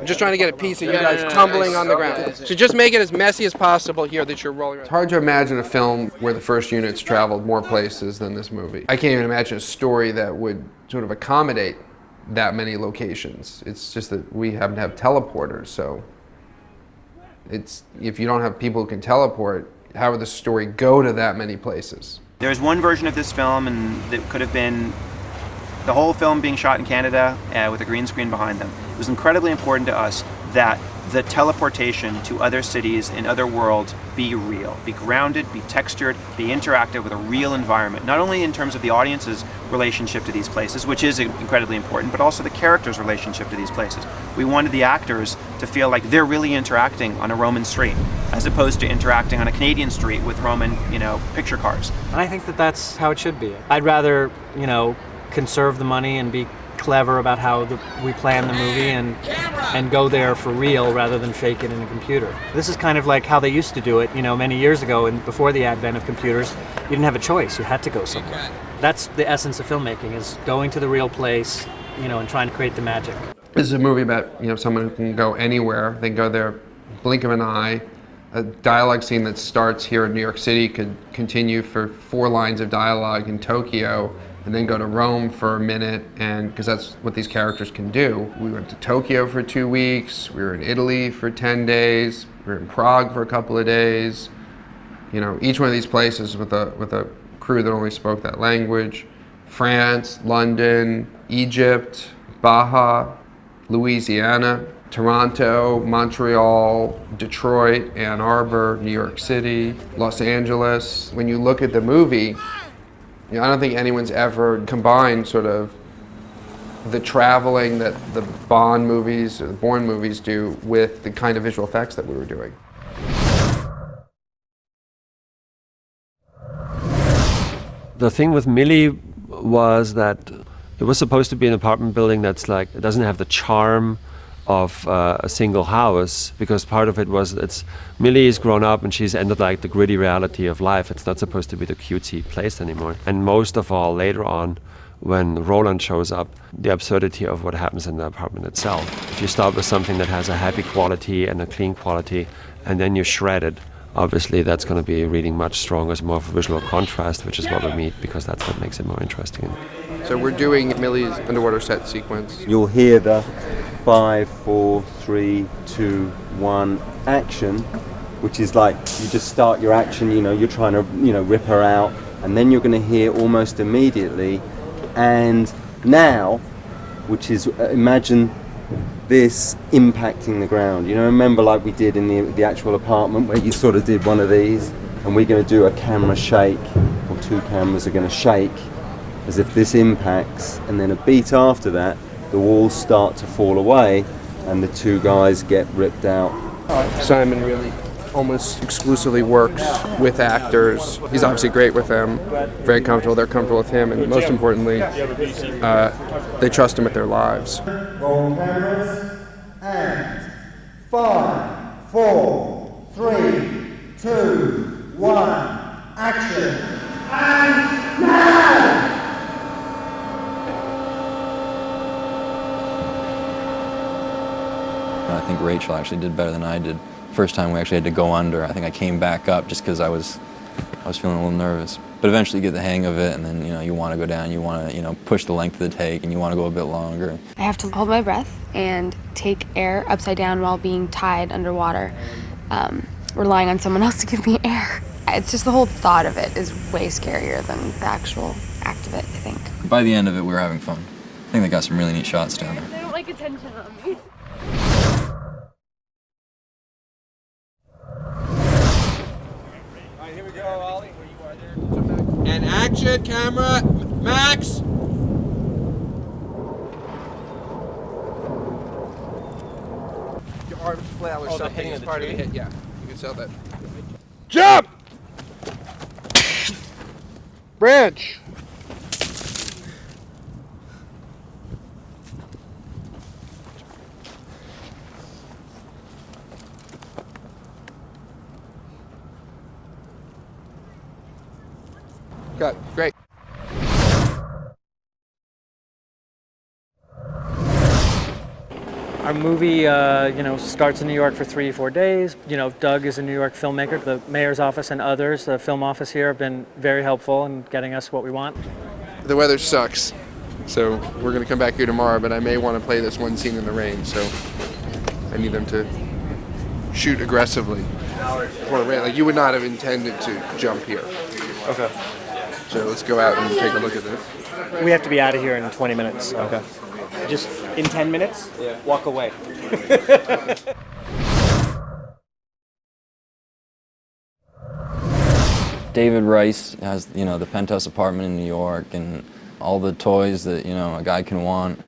I'm just trying to get a piece of you guys tumbling on the ground. So just make it as messy as possible here that you're rolling around. It's hard to imagine a film where the first units traveled more places than this movie. I can't even imagine a story that would sort of accommodate that many locations. It's just that we happen to have teleporters, so if you don't have people who can teleport, how would the story go to that many places? There's one version of this film, and that could have been the whole film being shot in Canada with a green screen behind them. It was incredibly important to us that the teleportation to other cities in other worlds be real, be grounded, be textured, be interactive with a real environment. Not only in terms of the audience's relationship to these places, which is incredibly important, but also the character's relationship to these places. We wanted the actors to feel like they're really interacting on a Roman street, as opposed to interacting on a Canadian street with Roman, picture cars. And I think that that's how it should be. I'd rather, conserve the money and be clever about how we plan the movie and go there for real rather than fake it in a computer. This is kind of like how they used to do it, many years ago, and before the advent of computers, you didn't have a choice. You had to go somewhere. That's the essence of filmmaking, is going to the real place, and trying to create the magic. This is a movie about, someone who can go anywhere. They can go there, blink of an eye. A dialogue scene that starts here in New York City could continue for 4 lines of dialogue in Tokyo, and then go to Rome for a minute, and because that's what these characters can do. We went to Tokyo for 2 weeks, we were in Italy for 10 days, we were in Prague for a couple of days. Each one of these places with a crew that only spoke that language. France, London, Egypt, Baja, Louisiana, Toronto, Montreal, Detroit, Ann Arbor, New York City, Los Angeles. When you look at the movie, I don't think anyone's ever combined sort of the traveling that the Bond movies or the Bourne movies do with the kind of visual effects that we were doing. The thing with Millie was that it was supposed to be an apartment building that's like, it doesn't have the charm of a single house, because part of it was Millie is grown up and she's entered like the gritty reality of life. It's not supposed to be the cutesy place anymore. And most of all, later on, when Roland shows up, the absurdity of what happens in the apartment itself. If you start with something that has a happy quality and a clean quality, and then you shred it, obviously that's going to be reading much stronger, it's more of a visual contrast, which is what we meet, because that's what makes it more interesting. So we're doing Millie's underwater set sequence. You'll hear the 5, 4, 3, 2, 1 action, which is like you just start your action, you're trying to, rip her out, and then you're going to hear almost immediately, and now, which is, imagine this impacting the ground. Remember like we did in the actual apartment where you sort of did one of these, and we're going to do a camera shake, or 2 cameras are going to shake, as if this impacts, and then a beat after that, the walls start to fall away and the 2 guys get ripped out. Simon really almost exclusively works with actors. He's obviously great with them, very comfortable, they're comfortable with him, and most importantly, they trust him with their lives. Roll cameras, and 5, 4, 3, 2, 1, action, and now! I think Rachel actually did better than I did. First time we actually had to go under, I think I came back up just because I was feeling a little nervous. But eventually you get the hang of it, and then you want to go down, you want to push the length of the take, and you want to go a bit longer. I have to hold my breath and take air upside down while being tied underwater, relying on someone else to give me air. It's just the whole thought of it is way scarier than the actual act of it, I think. By the end of it, we were having fun. I think they got some really neat shots down there. They don't like attention on me. And action, camera, Max! Your arms flail or something as part of the hit, yeah. You can sell that. Jump! Branch! Cut. Great. Our movie, starts in New York for 3-4 days. Doug is a New York filmmaker. The mayor's office and others, the film office here, have been very helpful in getting us what we want. The weather sucks, so we're gonna come back here tomorrow, but I may want to play this one scene in the rain, so I need them to shoot aggressively. Like you would not have intended to jump here. Okay. So let's go out and take a look at this. We have to be out of here in 20 minutes. So. Okay. Just in 10 minutes, walk away. David Rice has, the penthouse apartment in New York and all the toys that, a guy can want,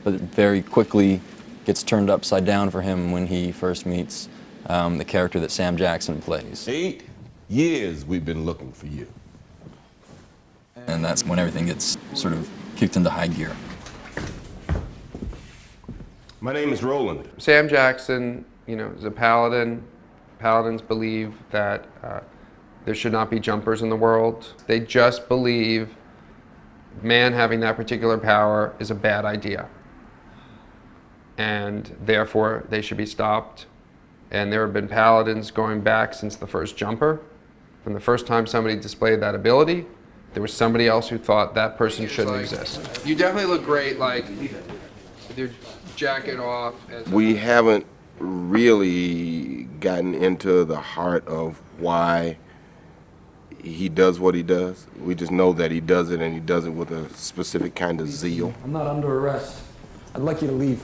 but it very quickly gets turned upside down for him when he first meets the character that Sam Jackson plays. 8 years we've been looking for you. And that's when everything gets sort of kicked into high gear. My name is Roland. Sam Jackson, is a paladin. Paladins believe that there should not be jumpers in the world. They just believe man having that particular power is a bad idea. And therefore they should be stopped. And there have been paladins going back since the first jumper. From the first time somebody displayed that ability, there was somebody else who thought that person shouldn't exist. You definitely look great, like, with your jacket off. We haven't really gotten into the heart of why he does what he does. We just know that he does it, and he does it with a specific kind of zeal. I'm not under arrest. I'd like you to leave.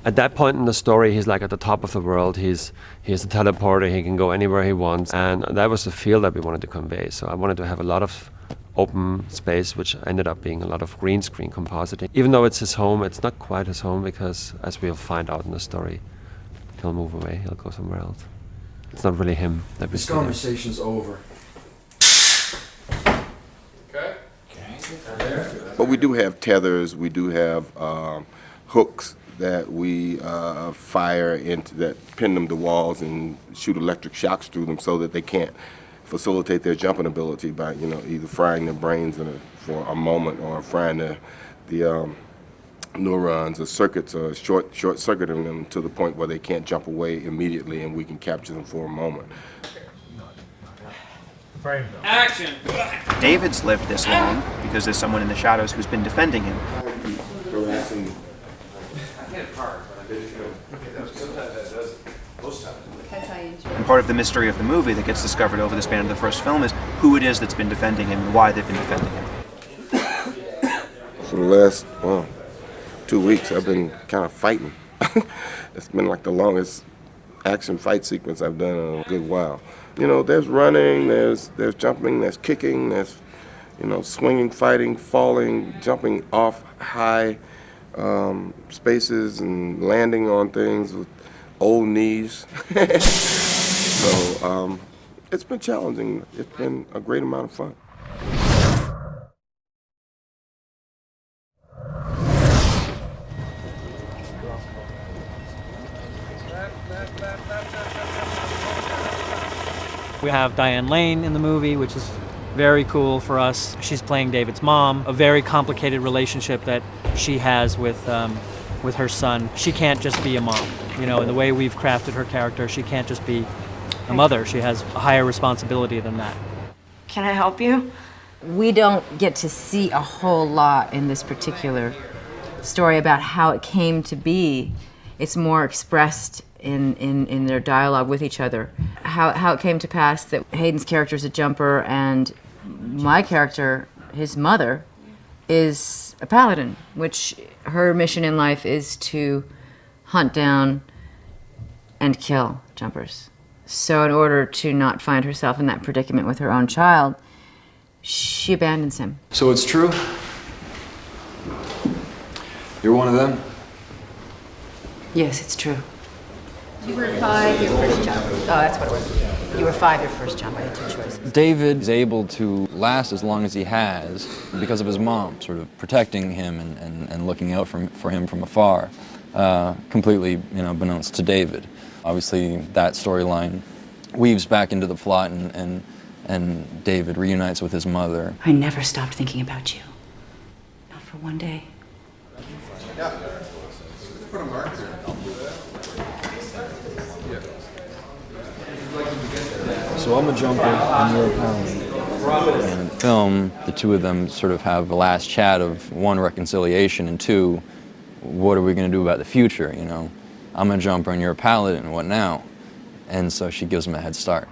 At that point in the story, he's like at the top of the world. He's a teleporter. He can go anywhere he wants, and that was the feel that we wanted to convey. So I wanted to have a lot of open space, which ended up being a lot of green screen compositing. Even though it's his home, it's not quite his home because, as we'll find out in the story, he'll move away. He'll go somewhere else. It's not really him that we see. This conversation's over. Okay. But we do have tethers. We do have hooks that we fire into, that pin them to walls and shoot electric shocks through them so that they can't facilitate their jumping ability by, either frying their brains for a moment or frying the neurons or circuits or short-circuiting them to the point where they can't jump away immediately and we can capture them for a moment. Action! David's lived this long because there's someone in the shadows who's been defending him. And part of the mystery of the movie that gets discovered over the span of the first film is who it is that's been defending him and why they've been defending him. For the last, 2 weeks, I've been kind of fighting. It's been like the longest action fight sequence I've done in a good while. There's running, there's jumping, there's kicking, there's, swinging, fighting, falling, jumping off high spaces and landing on things with old knees. So it's been challenging. It's been a great amount of fun. We have Diane Lane in the movie, which is very cool for us. She's playing David's mom, a very complicated relationship that she has with her son. She can't just be a mom. In the way we've crafted her character, she can't just be a mother. She has a higher responsibility than that. Can I help you? We don't get to see a whole lot in this particular story about how it came to be. It's more expressed in their dialogue with each other. How it came to pass that Hayden's character is a jumper and my character, his mother, is a paladin, which her mission in life is to hunt down and kill jumpers. So in order to not find herself in that predicament with her own child, she abandons him. So it's true? You're one of them? Yes, it's true. You were 5 your first jump. Oh, that's what it was. You were 5 your first jump. I had 2 choices. David is able to last as long as he has because of his mom, sort of protecting him and looking out for him from afar, completely, beknownst to David. Obviously, that storyline weaves back into the plot, and David reunites with his mother. I never stopped thinking about you. Not for one day. Put a mark there. So I'm a jumper and you're a pound. And in the film, the two of them sort of have a last chat of one, reconciliation, and two, what are we going to do about the future, you know? I'm a jumper and you're a paladin, and what now? And so she gives him a head start.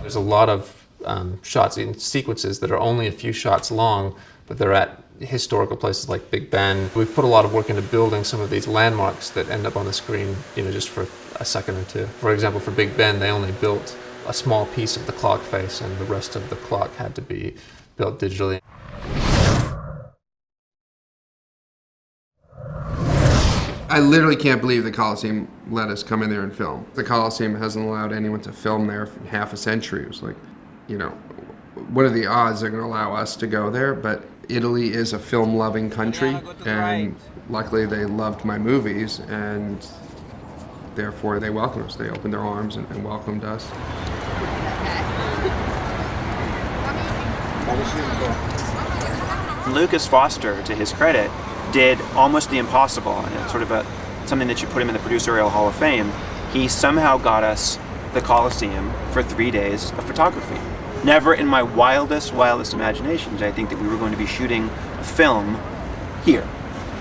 There's a lot of shots and sequences that are only a few shots long, but they're at historical places like Big Ben. We've put a lot of work into building some of these landmarks that end up on the screen, you know, just for a second or two. For example, for Big Ben, they only built a small piece of the clock face, and the rest of the clock had to be built digitally. I literally can't believe the Coliseum let us come in there and film. The Coliseum hasn't allowed anyone to film there for half a century. It was like, you know, what are the odds they're going to allow us to go there? But Italy is a film-loving country, and luckily they loved my movies, and therefore they welcomed us. They opened their arms and welcomed us. Lucas Foster, to his credit, did almost the impossible, and it's sort of something that should put him in the Producerial Hall of Fame. He somehow got us the Coliseum for 3 days of photography. Never in my wildest imagination did I think that we were going to be shooting a film here.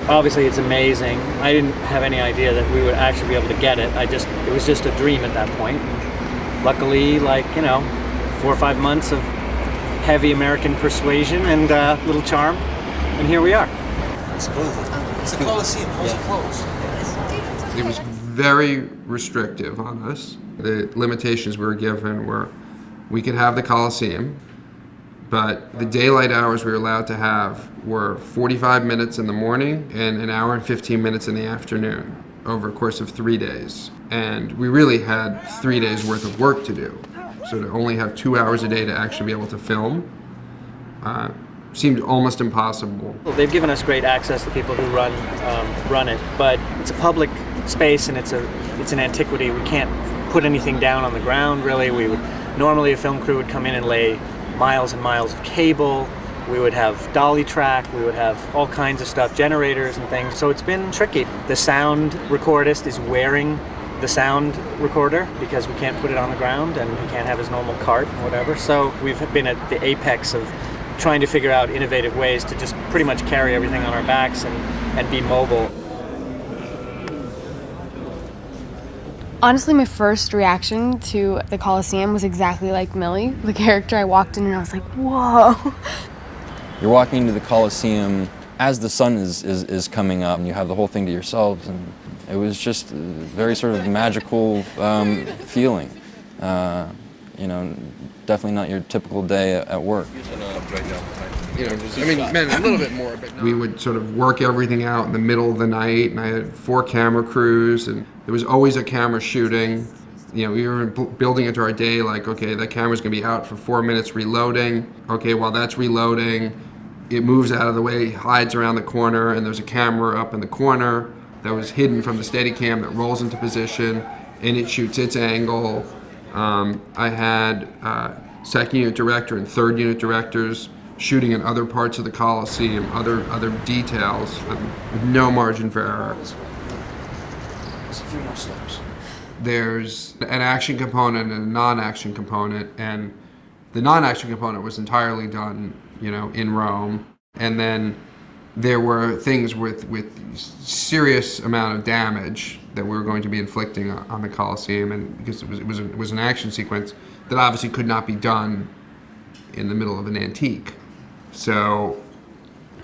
Obviously, it's amazing. I didn't have any idea that we would actually be able to get it. It was just a dream at that point. Luckily, like, you know, 4 or 5 months of heavy American persuasion and little charm, and here we are. It's the Coliseum. How's it closed? It was very restrictive on us. The limitations we were given were we could have the Coliseum, but the daylight hours we were allowed to have were 45 minutes in the morning and an hour and 15 minutes in the afternoon over a course of 3 days. And we really had 3 days worth of work to do. So to only have 2 hours a day to actually be able to film seemed almost impossible. Well, they've given us great access to people who run it, but it's a public space and it's an antiquity. We can't put anything down on the ground, really. Normally a film crew would come in and lay miles and miles of cable. We would have dolly track, we would have all kinds of stuff, generators and things. So it's been tricky. The sound recordist is wearing the sound recorder because we can't put it on the ground and he can't have his normal cart or whatever. So we've been at the apex of trying to figure out innovative ways to just pretty much carry everything on our backs and be mobile. Honestly, my first reaction to the Coliseum was exactly like Millie, the character. I walked in and I was like, whoa. You're walking into the Coliseum as the sun is coming up, and you have the whole thing to yourselves, and it was just a very sort of magical feeling. You know, definitely not your typical day at work. You know, just, I mean, man, a little bit more, but we would sort of work everything out in the middle of the night, and I had 4 camera crews, and there was always a camera shooting. You know, we were building into our day like, okay, that camera's gonna be out for 4 minutes reloading. Okay, while that's reloading, it moves out of the way, hides around the corner, and there's a camera up in the corner that was hidden from the Steadicam that rolls into position, and it shoots its angle. I had second unit director and third unit directors shooting in other parts of the Coliseum, other details, with no margin for error. There's an action component and a non-action component, and the non-action component was entirely done, you know, in Rome. And then there were things with serious amount of damage that we were going to be inflicting on the Coliseum, and because it was an action sequence that obviously could not be done in the middle of an antique. So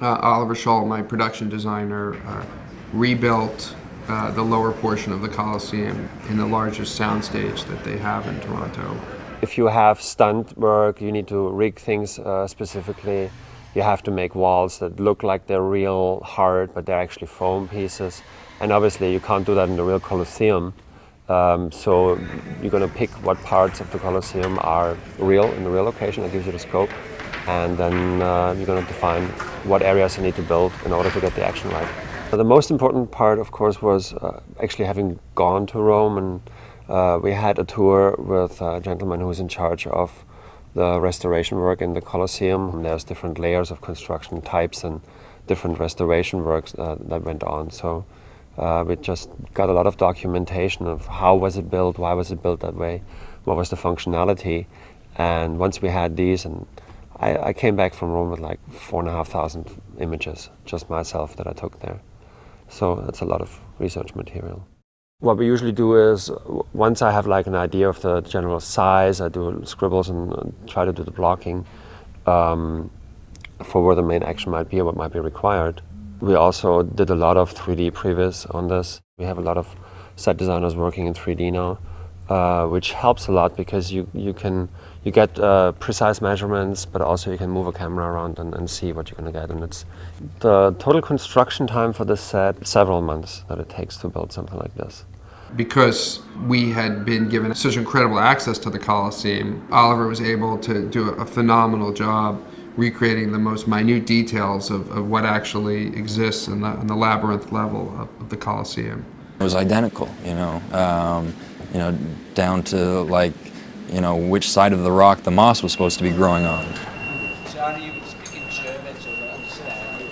Oliver Schull, my production designer, rebuilt the lower portion of the Coliseum in the largest soundstage that they have in Toronto. If you have stunt work, you need to rig things specifically. You have to make walls that look like they're real hard, but they're actually foam pieces. And obviously you can't do that in the real Colosseum. So you're going to pick what parts of the Colosseum are real in the real location. That gives you the scope. And then you're going to define what areas you need to build in order to get the action right. The most important part, of course, was actually having gone to Rome, and we had a tour with a gentleman who was in charge of the restoration work in the Colosseum. There's different layers of construction types and different restoration works that went on. So we just got a lot of documentation of how was it built, why was it built that way, what was the functionality. And once we had these, and I came back from Rome with like 4,500 images, just myself, that I took there. So that's a lot of research material. What we usually do is, once I have like an idea of the general size, I do scribbles and try to do the blocking for where the main action might be or what might be required. We also did a lot of 3D previs on this. We have a lot of set designers working in 3D now, which helps a lot because you get precise measurements, but also you can move a camera around and see what you're going to get. And it's the total construction time for this set, several months that it takes to build something like this. Because we had been given such incredible access to the Colosseum, Oliver was able to do a phenomenal job recreating the most minute details of what actually exists in the labyrinth level of the Colosseum. It was identical, down to like, which side of the rock the moss was supposed to be growing on. Johnny, you speak in German, so I understand.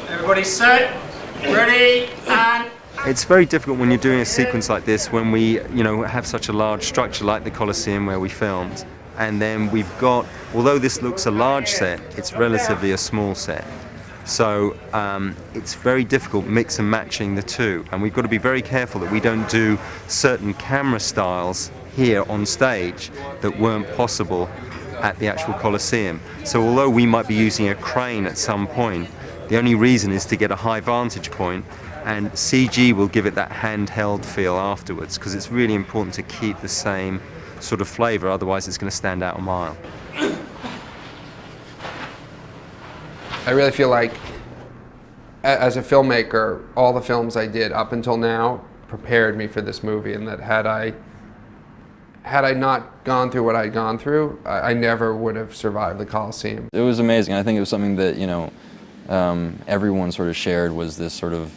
Everybody set, ready, and... It's very difficult when you're doing a sequence like this, when we, have such a large structure like the Colosseum where we filmed, and then we've got, although this looks a large set, it's relatively a small set. So it's very difficult mix and matching the two, and we've got to be very careful that we don't do certain camera styles here on stage that weren't possible at the actual Colosseum. So although we might be using a crane at some point, the only reason is to get a high vantage point, and CG will give it that handheld feel afterwards, because it's really important to keep the same sort of flavour, otherwise it's going to stand out a mile. I really feel like, as a filmmaker, all the films I did up until now prepared me for this movie, and that had I not gone through what I'd gone through, I never would have survived the Colosseum. It was amazing. I think it was something that, everyone sort of shared, was this sort of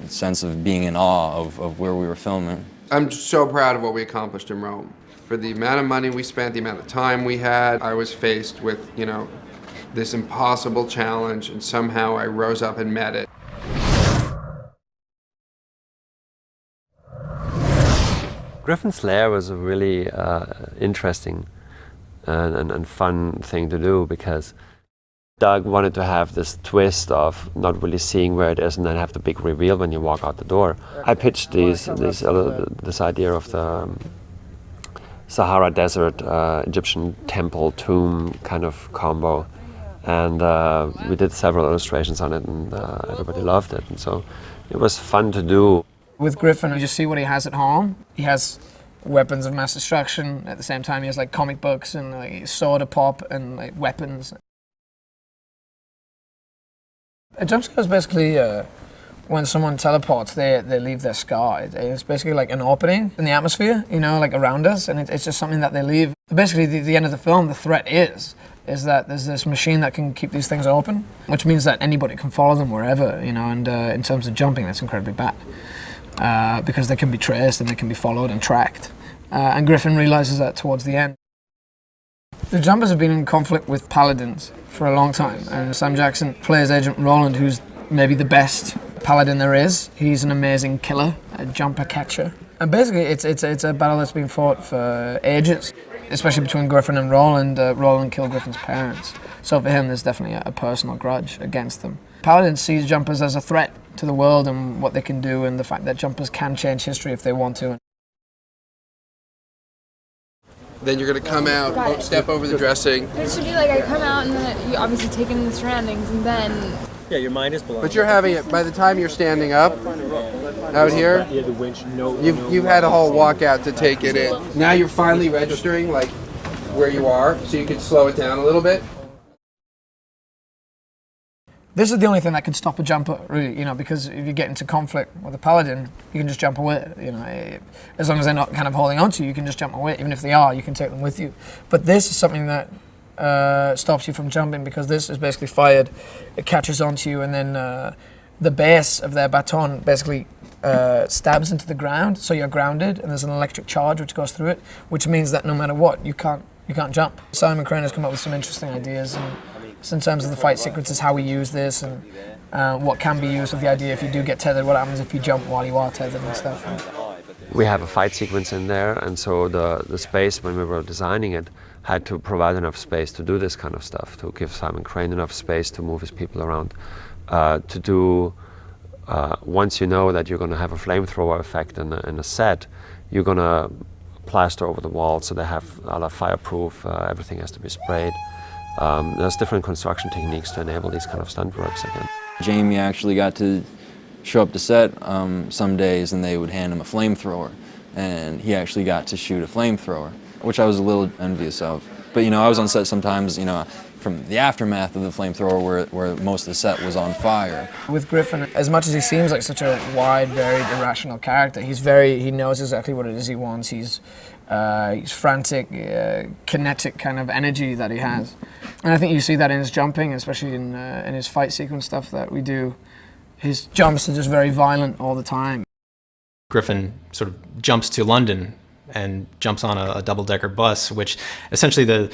sense of being in awe of where we were filming. I'm so proud of what we accomplished in Rome. For the amount of money we spent, the amount of time we had, I was faced with, this impossible challenge, and somehow I rose up and met it. Griffin's Lair was a really interesting and fun thing to do, because Doug wanted to have this twist of not really seeing where it is and then have the big reveal when you walk out the door. I pitched this idea of the Sahara Desert Egyptian temple tomb kind of combo. And we did several illustrations on it, and everybody loved it, and so it was fun to do. With Griffin, you just see what he has at home. He has weapons of mass destruction. At the same time, he has like comic books and like soda pop and like weapons. A jump scare is basically when someone teleports, they leave their scar. It's basically like an opening in the atmosphere, like around us, and it's just something that they leave. Basically, the end of the film, the threat is that there's this machine that can keep these things open, which means that anybody can follow them wherever, and in terms of jumping, that's incredibly bad, because they can be traced and they can be followed and tracked. And Griffin realizes that towards the end. The jumpers have been in conflict with paladins for a long time, and Sam Jackson plays Agent Roland, who's maybe the best paladin there is. He's an amazing killer, a jumper catcher. And basically, it's a battle that's been fought for ages, especially between Griffin and Roland. Roland killed Griffin's parents, so for him, there's definitely a personal grudge against them. Paladin sees jumpers as a threat to the world and what they can do, and the fact that jumpers can change history if they want to. Then you're going to come out, step over the dressing. It should be like I come out and then you obviously take in the surroundings, and then... Yeah, your mind is blown. But you're having it, by the time you're standing up out here, Yeah, the winch, you've had a whole walkout to take it in. Now you're finally registering like where you are, so you can slow it down a little bit. This is the only thing that can stop a jumper, really, because if you get into conflict with a paladin, you can just jump away, As long as they're not kind of holding on to you, you can just jump away. Even if they are, you can take them with you. But this is something that stops you from jumping, because this is basically fired, it catches onto you, and then the base of their baton basically stabs into the ground, so you're grounded, and there's an electric charge which goes through it, which means that no matter what, you can't jump. Simon Crane has come up with some interesting ideas, and in terms of the fight sequences, how we use this, and what can be used with the idea if you do get tethered, what happens if you jump while you are tethered and stuff. We have a fight sequence in there, and so the space, when we were designing it, had to provide enough space to do this kind of stuff, to give Simon Crane enough space to move his people around, to do, once you know that you're going to have a flamethrower effect in a set, you're going to plaster over the walls so they have a lot of fireproof, everything has to be sprayed. There's different construction techniques to enable these kind of stunt works again. Jamie actually got to show up to set some days and they would hand him a flamethrower, and he actually got to shoot a flamethrower, which I was a little envious of. But I was on set sometimes, from the aftermath of the flamethrower where most of the set was on fire. With Griffin, as much as he seems like such a wide, varied, irrational character, he knows exactly what it is he wants. He's frantic, kinetic kind of energy that he has. And I think you see that in his jumping, especially in his fight sequence stuff that we do. His jumps are just very violent all the time. Griffin sort of jumps to London and jumps on a double-decker bus, which essentially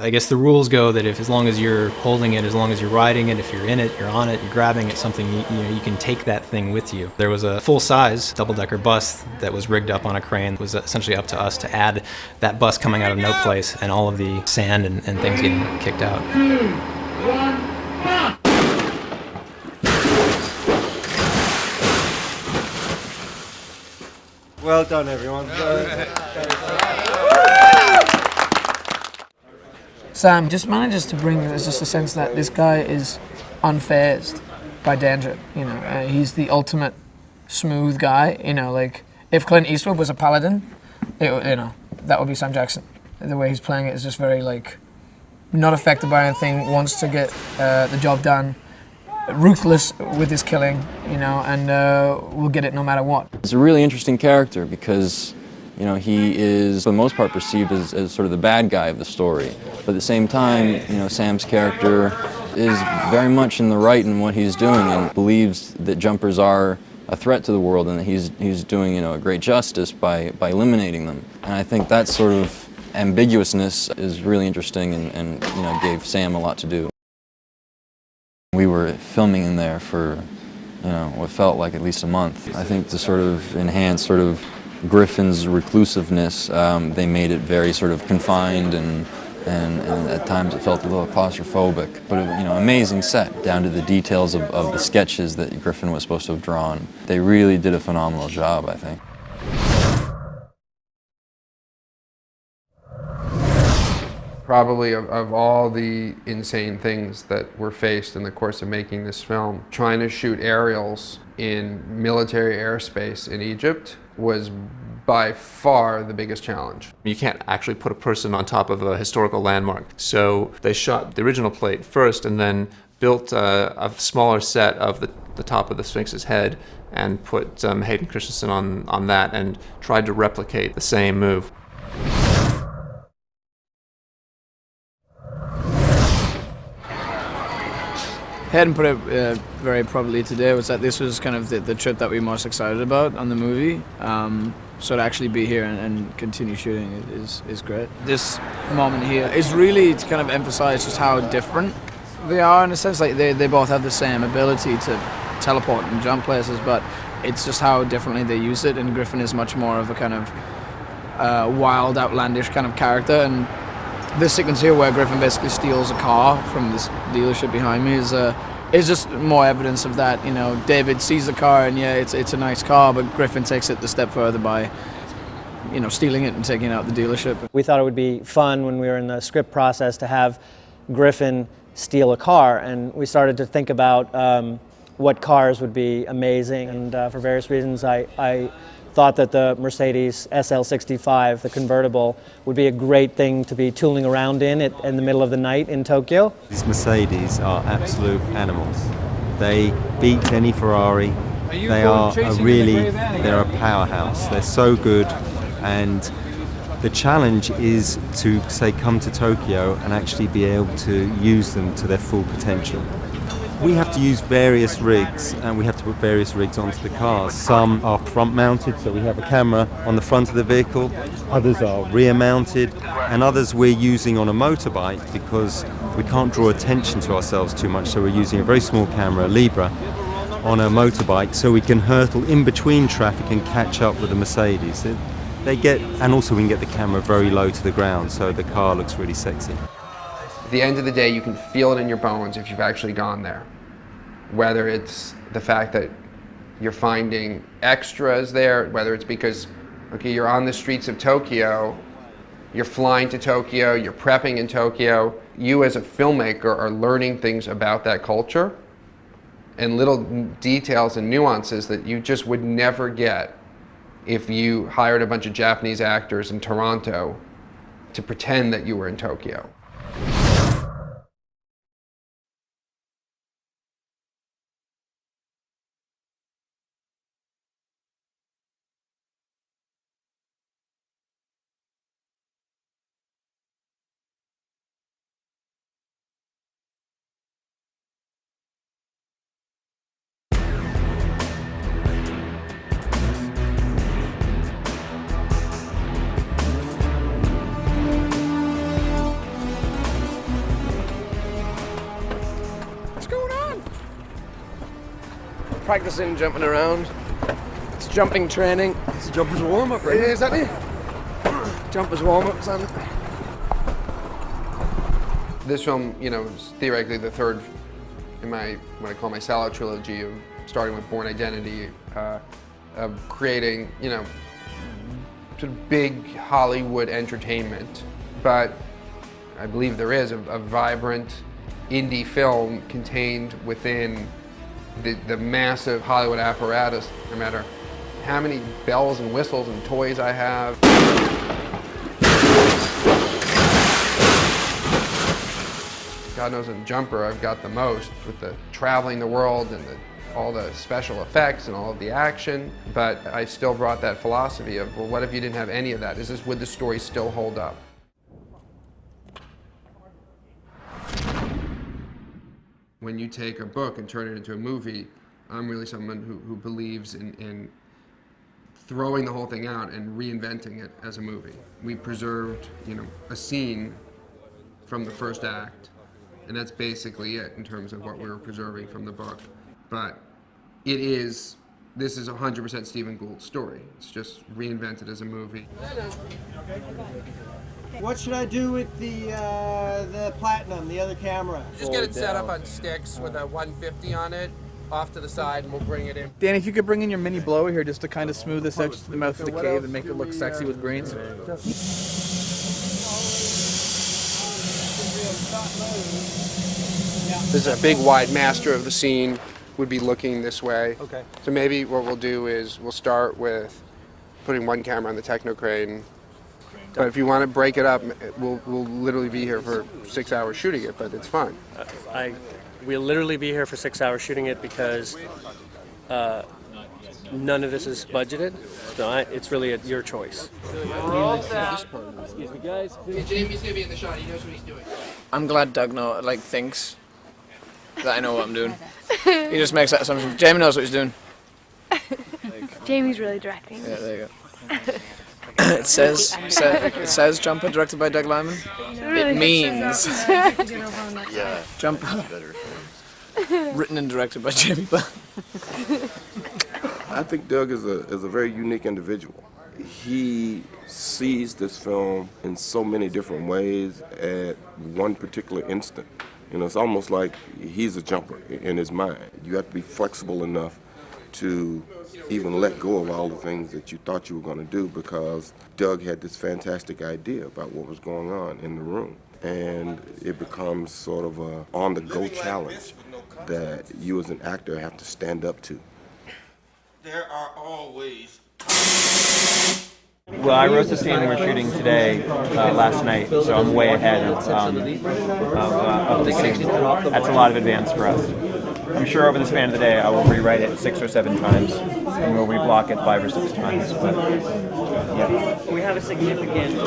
I guess the rules go that as long as you're holding it, as long as you're riding it, if you're in it, you're on it, you're grabbing it, something you can take that thing with you. There was a full-size double-decker bus that was rigged up on a crane. It was essentially up to us to add that bus coming out of no place and all of the sand and things getting kicked out. 2, 1. Well done, everyone. Sam just manages to bring, there's just a sense that this guy is unfazed by danger. He's the ultimate smooth guy. Like if Clint Eastwood was a paladin, that would be Sam Jackson. The way he's playing it is just very not affected by anything, wants to get the job done. Ruthless with his killing, and we'll get it no matter what. It's a really interesting character because, he is, for the most part, perceived as sort of the bad guy of the story. But at the same time, Sam's character is very much in the right in what he's doing and believes that jumpers are a threat to the world and that he's doing, a great justice by eliminating them. And I think that sort of ambiguousness is really interesting and gave Sam a lot to do. We were filming in there for, what felt like at least a month. I think to sort of enhance sort of Griffin's reclusiveness, they made it very sort of confined and at times it felt a little claustrophobic. But, amazing set, down to the details of the sketches that Griffin was supposed to have drawn. They really did a phenomenal job, I think. Probably of all the insane things that were faced in the course of making this film, trying to shoot aerials in military airspace in Egypt was by far the biggest challenge. You can't actually put a person on top of a historical landmark. So they shot the original plate first and then built a smaller set of the top of the Sphinx's head and put Hayden Christensen on that and tried to replicate the same move. Hayden put it very properly today, was that this was kind of the trip that we're most excited about on the movie. So to actually be here and continue shooting is great. This moment here is really to kind of emphasize just how different they are, in a sense. Like they both have the same ability to teleport and jump places, but it's just how differently they use it. And Griffin is much more of a kind of wild, outlandish kind of character. And this sequence here where Griffin basically steals a car from this dealership behind me is just more evidence of that. David sees the car and it's a nice car, but Griffin takes it the step further by, stealing it and taking it out the dealership. We thought it would be fun when we were in the script process to have Griffin steal a car, and we started to think about what cars would be amazing, and for various reasons I thought that the Mercedes SL65, the convertible, would be a great thing to be tooling around in the middle of the night in Tokyo. These Mercedes are absolute animals. They beat any Ferrari. They're a powerhouse. They're so good, and the challenge is to, say, come to Tokyo and actually be able to use them to their full potential. We have to use various rigs, and we have to put various rigs onto the cars. Some are front mounted, so we have a camera on the front of the vehicle. Others are rear mounted, and others we're using on a motorbike because we can't draw attention to ourselves too much, so we're using a very small camera, Libra, on a motorbike so we can hurtle in between traffic and catch up with the Mercedes. And also we can get the camera very low to the ground so the car looks really sexy. At the end of the day, you can feel it in your bones if you've actually gone there. Whether it's the fact that you're finding extras there, whether it's because, okay, you're on the streets of Tokyo, you're flying to Tokyo, you're prepping in Tokyo, you as a filmmaker are learning things about that culture and little details and nuances that you just would never get if you hired a bunch of Japanese actors in Toronto to pretend that you were in Tokyo. Practicing jumping around. It's jumping training. It's jumpers warm-up, right? Yeah, exactly. Jumpers warm-up, son. This film, you know, is theoretically the third in my, what I call my sellout trilogy of starting with Born Identity, of creating, you know, sort of big Hollywood entertainment. But I believe there is a vibrant indie film contained within the massive Hollywood apparatus, no matter how many bells and whistles and toys I have. God knows in Jumper I've got the most with the traveling the world and all the special effects and all of the action, but I still brought that philosophy of, well, what if you didn't have any of that? Would the story still hold up? When you take a book and turn it into a movie, I'm really someone who believes in throwing the whole thing out and reinventing it as a movie. We preserved, you know, a scene from the first act, and that's basically it in terms of what we were preserving from the book. But this is 100% Stephen Gould's story. It's just reinvented as a movie. What should I do with the Platinum, the other camera? Just get it set up on sticks with a 150 on it, off to the side, and we'll bring it in. Danny, if you could bring in your mini blower here just to kind of smooth this out to the mouth of the cave and make it look sexy with greens. This is a big wide master of the scene, would be looking this way. Okay. So maybe what we'll do is we'll start with putting one camera on the techno crane. But if you want to break it up, we'll literally be here for 6 hours shooting it, but it's fine. We'll literally be here for 6 hours shooting it because none of this is budgeted. So it's really your choice. Excuse me, guys. Jamie's gonna be in the shot. He knows what he's doing. I'm glad Doug thinks that I know what I'm doing. He just makes that assumption. Jamie knows what he's doing. Jamie's really directing. Yeah, there you go. It says Jumper, directed by Doug Lyman. It means Jumper, written and directed by Jamie Bell. I think Doug is a very unique individual. He sees this film in so many different ways at one particular instant. You know, it's almost like he's a jumper in his mind. You have to be flexible enough to even let go of all the things that you thought you were going to do, because Doug had this fantastic idea about what was going on in the room. And it becomes sort of a on-the-go challenge that you as an actor have to stand up to. There are always... Well, I wrote the scene we're shooting today, last night, so I'm way ahead of the scene. That's a lot of advance for us. I'm sure over the span of the day I will rewrite it 6 or 7 times, and we'll reblock it 5 or 6 times. But yeah. We have a significant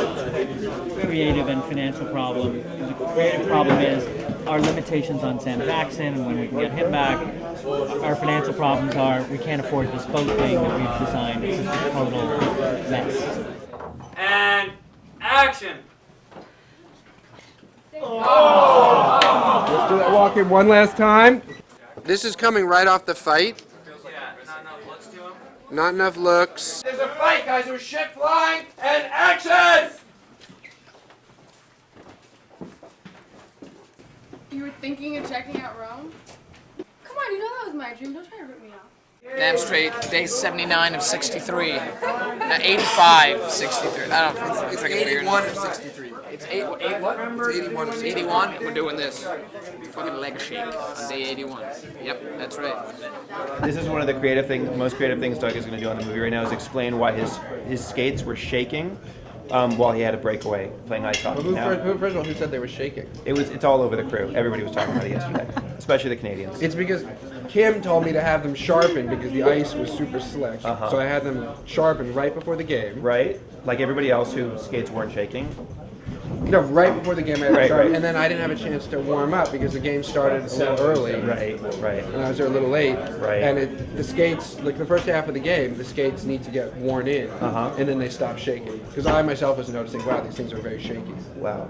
creative and financial problem. The creative problem is our limitations on Sam Jackson and when we can get him back. Our financial problems are we can't afford this boat thing that we've designed. It's just a total mess. And action! Let's do that walk in one last time. This is coming right off the fight. Not enough looks. There's a fight, guys. There's shit flying, and action! You were thinking of checking out Rome? Come on, you know that was my dream. Don't try to rip me off. Damn straight, day 79 of 63. 85, 63. I don't know. It's like 81 or 63. It's 81? It's 81 or 81. We're doing this. Fucking leg shake on day 81. Yep, that's right. This is one of the most creative things Doug is going to do on the movie right now is explain why his skates were shaking while he had a breakaway playing ice hockey. First of all, who said they were shaking? It's all over the crew. Everybody was talking about it yesterday, especially the Canadians. It's because Kim told me to have them sharpened because the ice was super slick. So I had them sharpened right before the game. Right? Like everybody else whose skates weren't shaking. No, right before the game I had to start, and then I didn't have a chance to warm up because the game started so early. Right. And I was there a little late. Right. And the skates, like the first half of the game, the skates need to get worn in, and then they stop shaking. Because I myself was noticing, wow, these things are very shaky. Wow.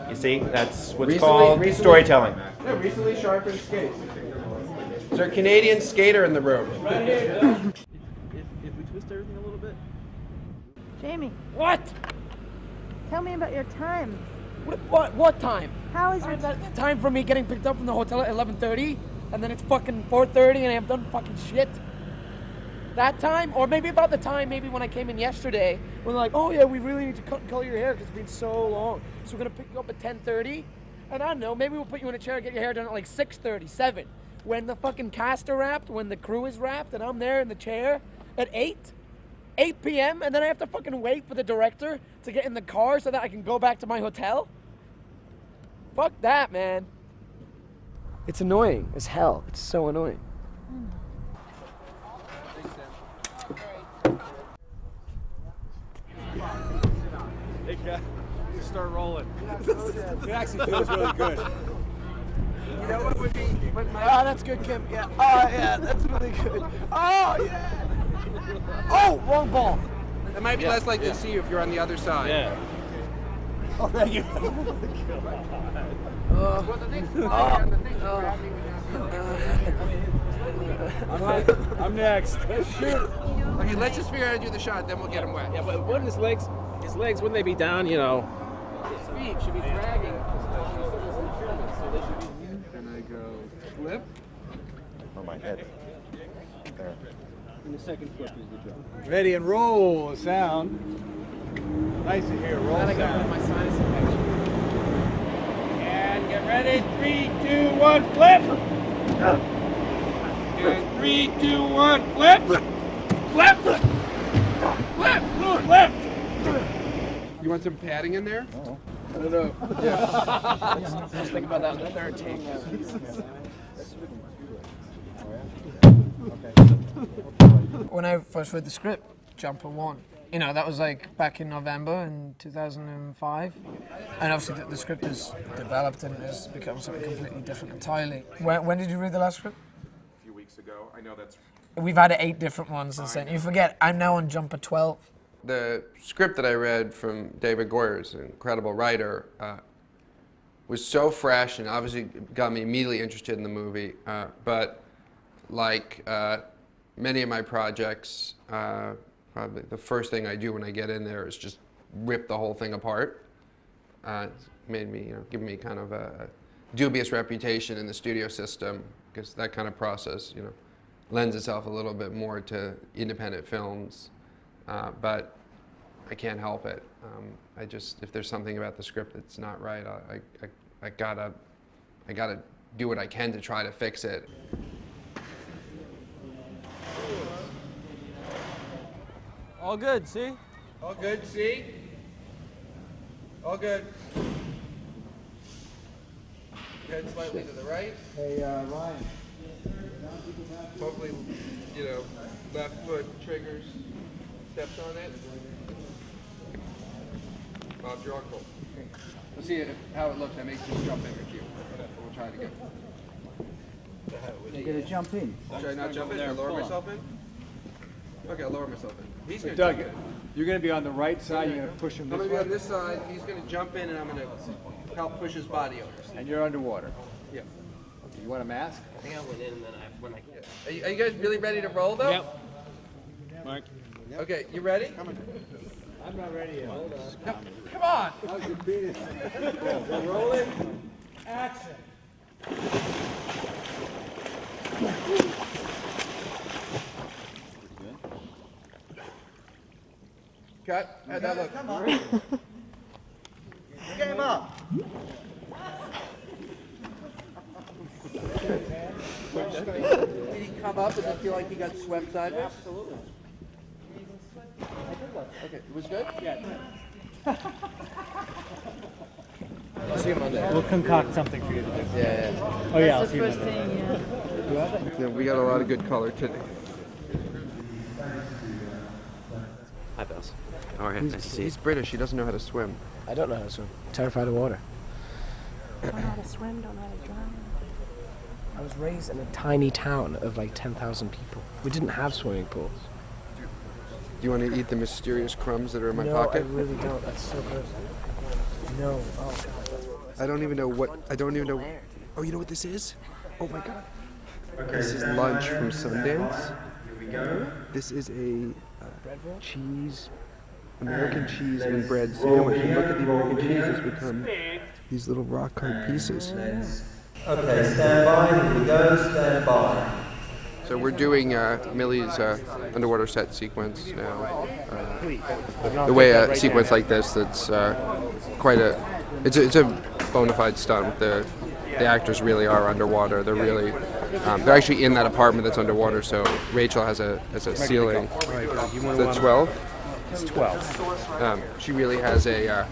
You see, that's what's called storytelling. Yeah, recently sharpened skates. Is there a Canadian skater in the room? If we twist everything a little bit. Jamie. What? Tell me about your time. What time? How is your time for me getting picked up from the hotel at 11:30, and then it's fucking 4:30, and I have done fucking shit. That time, or maybe about the time, maybe when I came in yesterday, when they're like, oh yeah, we really need to color your hair because it's been so long, so we're gonna pick you up at 10:30, and I don't know, maybe we'll put you in a chair and get your hair done at like 6:30, 7. When the fucking cast are wrapped, when the crew is wrapped, and I'm there in the chair at 8 p.m. and then I have to fucking wait for the director to get in the car so that I can go back to my hotel? Fuck that, man. It's annoying as hell. It's so annoying. Hey guys, just start rolling. It actually feels really good. You know what would be? Oh, that's good, Kim. Yeah. Oh, yeah, that's really good. Oh, yeah. Oh, wrong ball. It might be less likely to see you if you're on the other side. Yeah. Oh, thank you. I'm next. Shoot. Okay, let's just figure out how to do the shot, then we'll get him wet. Yeah, but wouldn't his legs, wouldn't they be down, you know? His feet should be dragging. Can I go flip? On my head. There. And the second flip is the jump. Ready and roll sound. Nice to hear roll sound. My sinus And get ready. 3, 2, 1, flip! And 3, 2, 1, flip! Flip! Flip! Flip! You want some padding in there? I don't know. Just think about that in the third take. When I first read the script, Jumper won. You know, that was like back in November in 2005. And obviously the script has developed and has become something completely different entirely. When did you read the last script? A few weeks ago. I know that's... We've had 8 different ones since then. You forget, I'm now on Jumper 12. The script that I read from David Goyer's an incredible writer, was so fresh and obviously got me immediately interested in the movie. But like many of my projects, probably the first thing I do when I get in there is just rip the whole thing apart. It's made me, given me kind of a dubious reputation in the studio system because that kind of process, lends itself a little bit more to independent films. But I can't help it. If there's something about the script that's not right, I gotta do what I can to try to fix it. All good, see? All good, see? All good. Head slightly to the right. Hey, Ryan. Hopefully, left foot triggers, steps on it. Bob's your uncle. We'll see how it looks. I make this jump in with you. try to get. You're gonna jump in. Should I not jump in? Should I lower myself in? Okay, I'll lower myself in. He's gonna Doug, jump in. you're gonna be on the right side. You're gonna push him I'm this gonna be way. on this side. He's gonna jump in, and I'm gonna help push his body over. And you're underwater. Yeah. Okay, you want a mask? I think I went in and then when I Are you guys really ready to roll though? Yep. Mark. Okay, you ready? I'm not ready yet. Hold on. No, come on! How's your penis? We're rolling. Action. Cut. How'd that look? Come on. Game up. Did he come up and then feel like he got swept sideways? Absolutely. Okay, it was good? Yeah. I'll see you Monday. We'll concoct something for you to do. Yeah. Oh yeah, I'll see you Monday. Yeah, we got a lot of good color today. Hi, Bells. All right, nice to see you. He's British. He doesn't know how to swim. I don't know how to swim. Terrified of water. Don't know how to swim, don't know how to drown. I was raised in a tiny town of like 10,000 people. We didn't have swimming pools. Do you want to eat the mysterious crumbs that are in my no, pocket? I really don't. That's so gross. No. Oh god. I don't even know what. I don't even know. Oh, you know what this is? Oh my god. This is lunch from Sundance. This is a cheese, American cheese and bread sandwich. And look at the American cheese has become these little rock hard pieces. Okay, stand by. Here we go. Stand by. So we're doing Millie's underwater set sequence now. The way a sequence like this, that's quite a, it's a bona fide stunt. The actors really are underwater. They're really, they're actually in that apartment that's underwater. So Rachel has a ceiling. Is that 12? It's 12. She really has a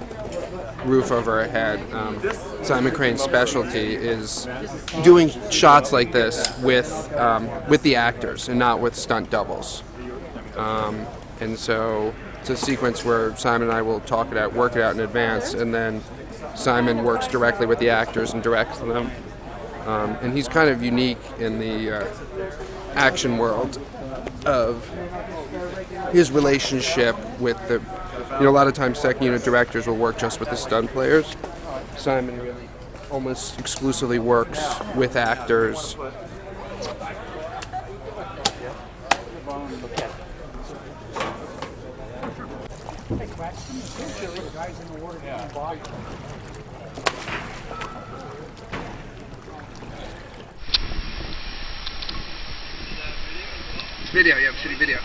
roof over her head. Simon Crane's specialty is doing shots like this with the actors and not with stunt doubles. And so it's a sequence where Simon and I will talk it out, work it out in advance, and then Simon works directly with the actors and directs them. And he's kind of unique in the action world of his relationship with the, you know, a lot of times second unit directors will work just with the stunt players. Simon really almost exclusively works with actors. Video, yeah, I'm shooting video.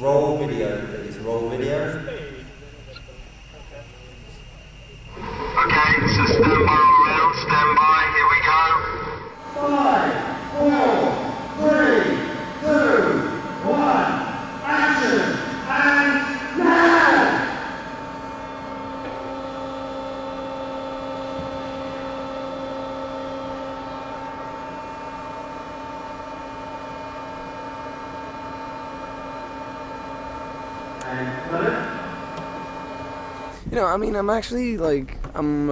Roll video, please. Roll video. Okay, so stand by all around, stand by, here we go. 5, 4, 3, 2, 1, action, and now! You know, I mean, I'm actually like, I'm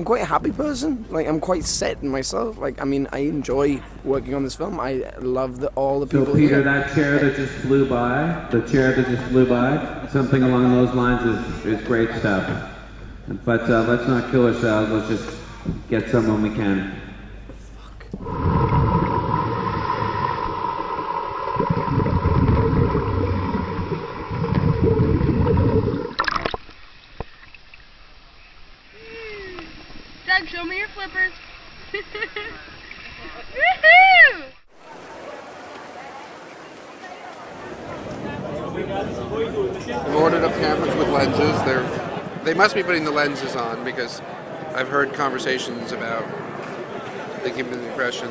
quite a happy person. Like, I'm quite set in myself. Like, I mean, I enjoy working on this film. I love all the people Peter, here. that chair that just flew by, something along those lines is great stuff. But let's not kill ourselves. Let's just get some when we can. Doug, show me your flippers. Woohoo! I've ordered up cameras with lenses. They must be putting the lenses on because I've heard conversations about they give the impression.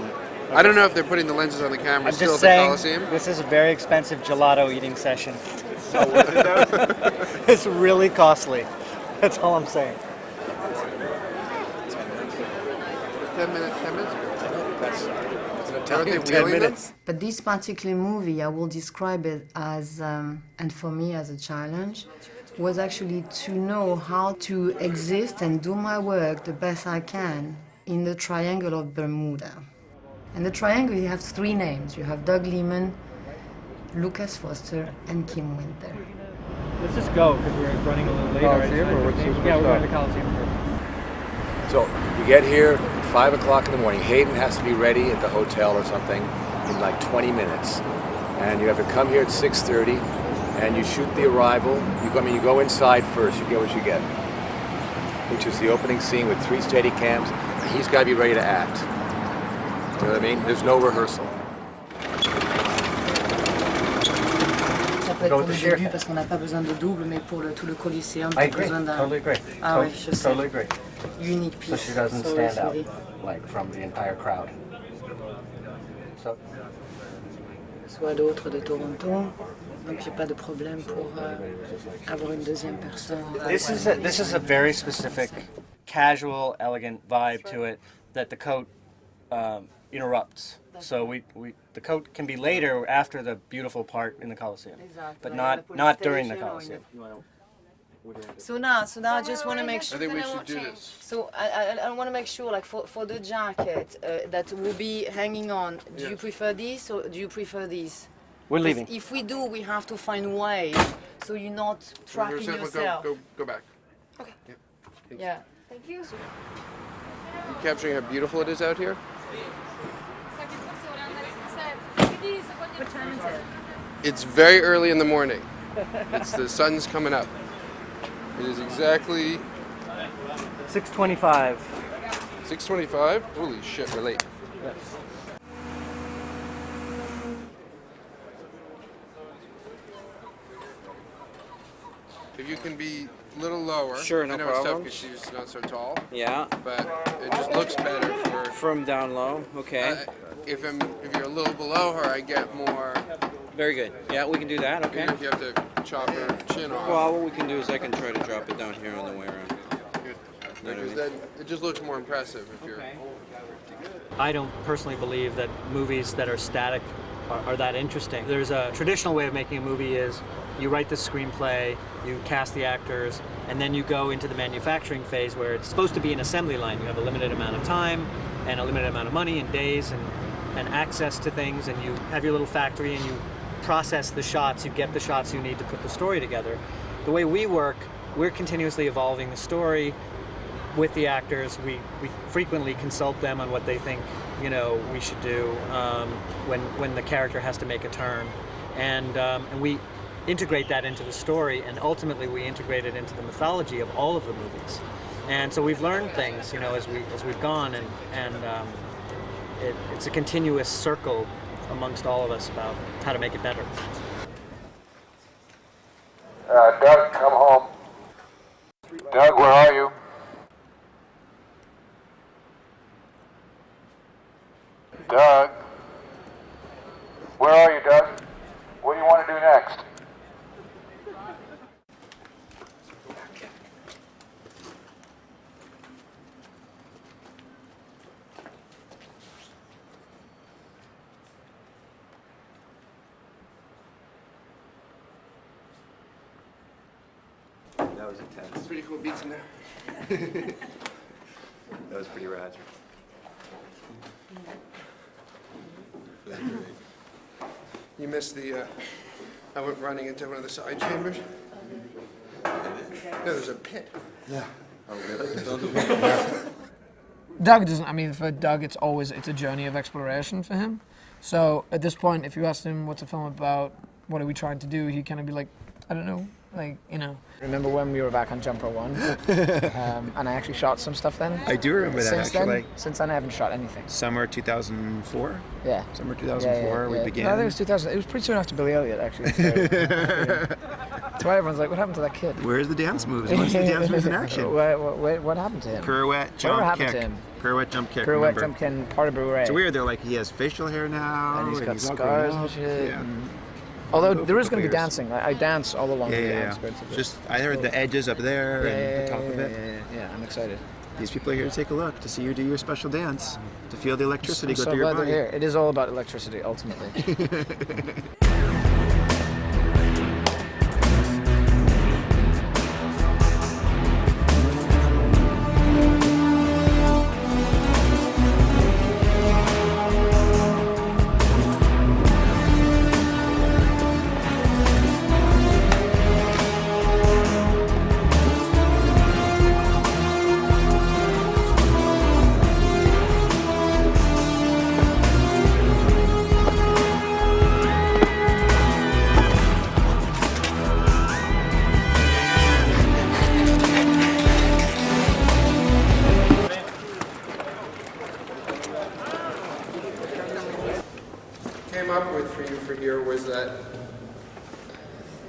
I don't know if they're putting the lenses on the camera I'm still just at the saying, Coliseum. this is a very expensive gelato eating session. It's really costly. That's all I'm saying. 10 minutes, 10 minutes? That's Aren't they wheeling them? But this particular movie, I will describe it as, and for me as a challenge, was actually to know how to exist and do my work the best I can in the Triangle of Bermuda. And the triangle, you have three names. You have Doug Liman, Lucas Foster, and Kim Winter. Let's just go because we're running a little later. Coliseum, or what's the Yeah, we're going start? to the Coliseum first. So we get here at 5 o'clock in the morning. Hayden has to be ready at the hotel or something in like 20 minutes. And you have to come here at 6:30 and you shoot the arrival. You go inside first, you get what you get. Which is the opening scene with 3 steady cams. And he's got to be ready to act. You know what I mean? There's no rehearsal. Ça peut être pour le début parce qu'on n'a pas besoin de double, mais pour tout le Coliseum, I t'as agree. besoin d'un... Totally agree. Ah oui, je sais. Totally agree. Unique piece. So she doesn't So stand out really. like from the entire crowd. So Soit d'autres de Toronto, donc j'ai pas de problème pour avoir une deuxième personne. this is a very specific, casual, elegant vibe to it that the coat interrupts. So the coat can be later after the beautiful part in the Coliseum, but not during the Coliseum. So now I just want to make sure. I think we should do this. So I want to make sure, like for the jacket that will be hanging on. Do you prefer these or do you prefer these? We're leaving. If we do, we have to find ways so you're not tracking yourself. Go back. Okay. Yeah. Yeah. Thank you. You capturing how beautiful it is out here? What time is it? It's very early in the morning. The sun's coming up. It is exactly 6:25. 6:25. Holy shit, we're late. If you can be a little lower. Sure, no I know problem. it's tough because she's not so tall. Yeah. But it just looks better for. From down low, okay. If you're a little below her, I get more. Very good. Yeah, we can do that, okay. Even if you have to chop her chin off. Well, what we can do is I can try to drop it down here on the way around. Because then it just looks more impressive if you're. I don't personally believe that movies that are static are that interesting. There's a traditional way of making a movie is you write the screenplay, you cast the actors, and then you go into the manufacturing phase where it's supposed to be an assembly line. You have a limited amount of time and a limited amount of money and days and access to things, and you have your little factory and you process the shots, you get the shots you need to put the story together. The way we work, we're continuously evolving the story with the actors. We frequently consult them on what they think, we should do when the character has to make a turn, and we integrate that into the story, and ultimately we integrate it into the mythology of all of the movies. And so we've learned things, as we've gone, and it's a continuous circle amongst all of us about how to make it better. Doug, come home. Doug, where are you? Doug? Where are you, Doug? What do you want to do next? That was intense. Pretty cool beats in there. That was pretty rad. You missed the. I went running into one of the side chambers. No, there's a pit. Yeah. Oh, really? Doug doesn't. I mean, for Doug, it's a journey of exploration for him. So at this point, if you asked him what's the film about, what are we trying to do, he'd kind of be like, I don't know, Remember when we were back on Jumper 1? And I actually shot some stuff then? I do remember that, actually. Since then, I haven't shot anything. Summer 2004? Yeah. Summer 2004, we began. No, I think it was 2000. It was pretty soon after Billy Elliot, actually. So, that's why everyone's like, what happened to that kid? Where's the dance moves? Where's the dance moves in action? What happened to him? Pirouette, jump, Whatever happened kick. to him? Pirouette, jump, kick. Pirouette, remember. jump, kick, and part of beret. It's weird. They're like, he has facial hair now. And he's got all scars grown and up. shit. Yeah. Although Over there a is going to couple be years. dancing. I dance all along the Yeah. outskirts of it. Just, I heard the edges up there and the top of it. Yeah, I'm excited. These people are here to take a look, to see you do your special dance, to feel the electricity I'm go so through your glad body. they're here. It is all about electricity, ultimately. Came up with for you for here was that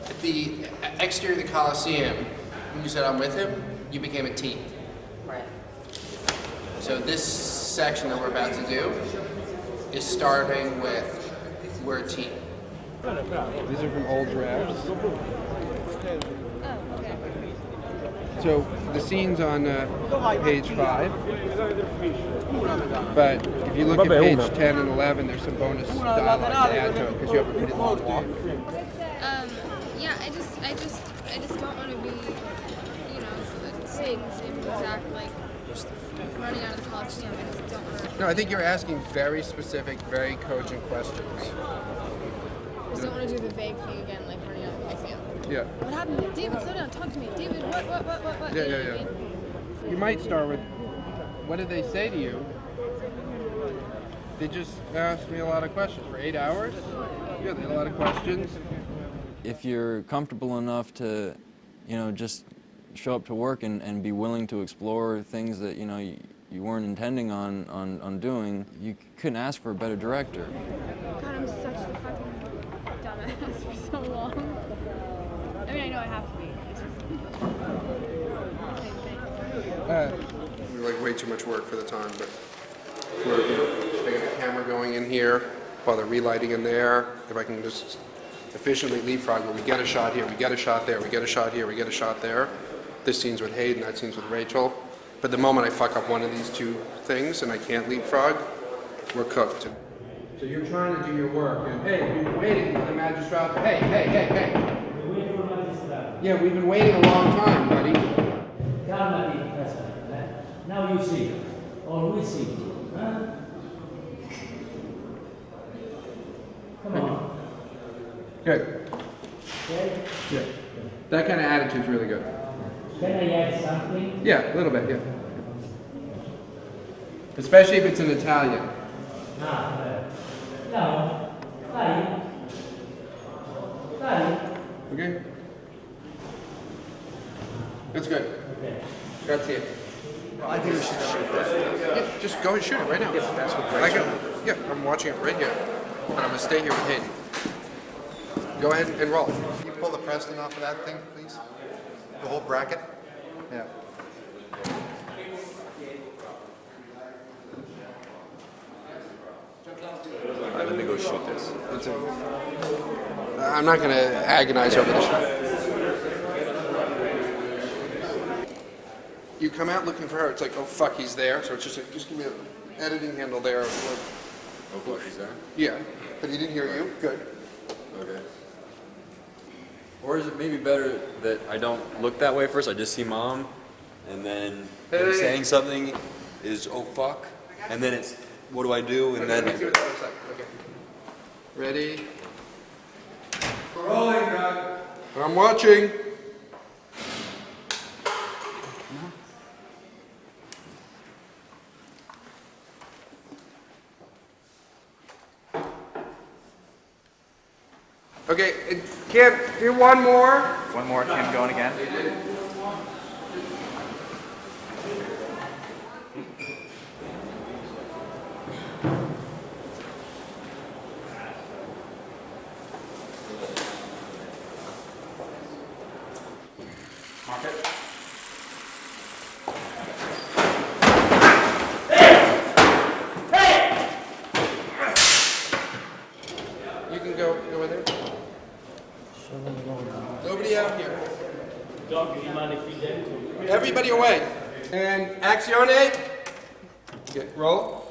at the exterior of the Coliseum, when you said I'm with him, you became a team. Right. So this section that we're about to do is starting with we're a team. These are from old drafts. So the scene's on page 5, but if you look at page 10 and 11, there's some bonus dialogue to add to it because you have a pretty long walk. Yeah, I just don't want to be, you know, saying the same exact, like, running out of the Coliseum. I just don't want to. No, I think you're asking very specific, very cogent questions. I just don't want to do the vague thing again, like running out of the Coliseum. Yeah. What happened? David, slow down, talk to me. David, what? Yeah, You know yeah, what I yeah. mean? You might start with, what did they say to you? They just asked me a lot of questions for 8 hours. Yeah, they had a lot of questions. If you're comfortable enough to, you know, just show up to work and be willing to explore things that, you know, you weren't intending on doing, you couldn't ask for a better director. God, I'm such a fucking dumbass for so long. I mean, I know I have to be. It's just the same thing. We're like way too much work for the time, but we're they got the camera going in here while they're relighting in there. If I can just efficiently leapfrog, where we get a shot here, we get a shot there, we get a shot here, we get a shot there. This scene's with Hayden, that scene's with Rachel. But the moment I fuck up one of these two things and I can't leapfrog, we're cooked. So you're trying to do your work, and hey, we've been waiting for the magistrate. Hey. Yeah, we've been waiting a long time, buddy. Now you see, or we see. Huh? Come on. Good. Okay. Yeah. That kind of attitude's really good. Can I add something? Yeah, a little bit, yeah. Especially if it's in Italian. No. Dai. Okay? That's good. Okay. Grazie. I think we should shoot that. Yeah, just go and shoot it right now. Yeah, that's what Yeah, I'm watching it right here. And I'm going to stay here with Hayden. Go ahead and roll. Can you pull the Preston off of that thing, please? The whole bracket? Yeah. All right, let me go shoot this. I'm not going to agonize over the shot. You come out looking for her, it's like, oh fuck, he's there. So it's just like, just give me an editing handle there. Oh, fuck, he's there? Yeah, but he didn't hear you. Good. Okay. Or is it maybe better that I don't look that way first, I just see mom, and then him saying something is, oh fuck, and then it's, what do I do, and then... Okay. Ready? We're rolling, Doug. I'm watching. Okay, Kim, do one more. One more, Kim going again. Mark it. Nobody out here. Everybody away. And accione. Get roll.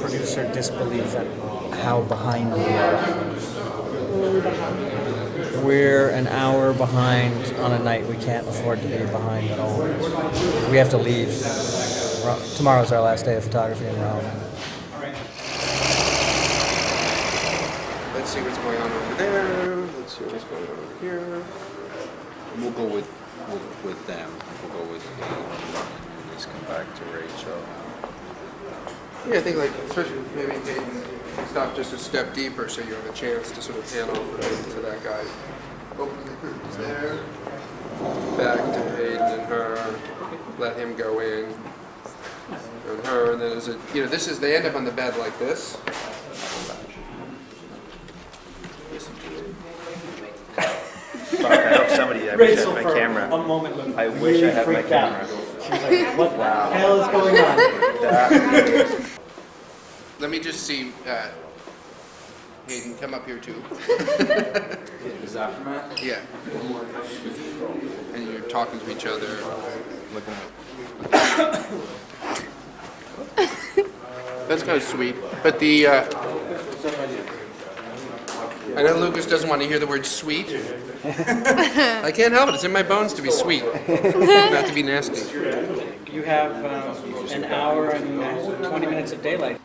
Producer disbelieves at how behind we are. We're an hour behind on a night we can't afford to be behind at all. We have to leave. Tomorrow's our last day of photography in Rome. Let's see what's going on over there. Let's see what's going on over here. We'll go with them. We'll go with A and just come back to Rachel. Yeah, I think like, especially maybe stop just a step deeper so you have a chance to sort of pan over to that guy. Open the curtains there. Back to Hayden and her. Let him go in. And her, and then there's a, you know, this is, they end up on the bed like this. Fuck, I hope somebody, I wish I had my camera. A moment looked I wish I had my camera. She was like, what the hell is going on? Let me just see, Hayden, come up here too. Is that from it? Yeah. And you're talking to each other, looking at. That's kind of sweet. But the, I know Lucas doesn't want to hear the word sweet. I can't help it. It's in my bones to be sweet, not to be nasty. You have an hour and 20 minutes of daylight.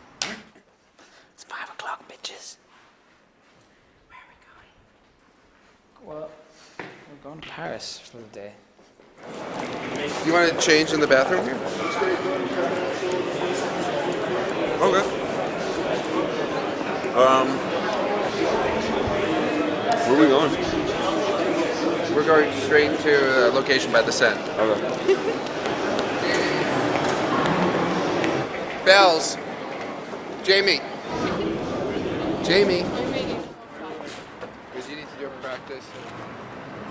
It's 5 o'clock, bitches. Where are we going? Well, we're going to Paris for the day. You want to change in the bathroom here? Okay. Where are we going? We're going straight to a location by the Seine. Okay. Bells. Jamie. Jamie. Because you need to do a practice.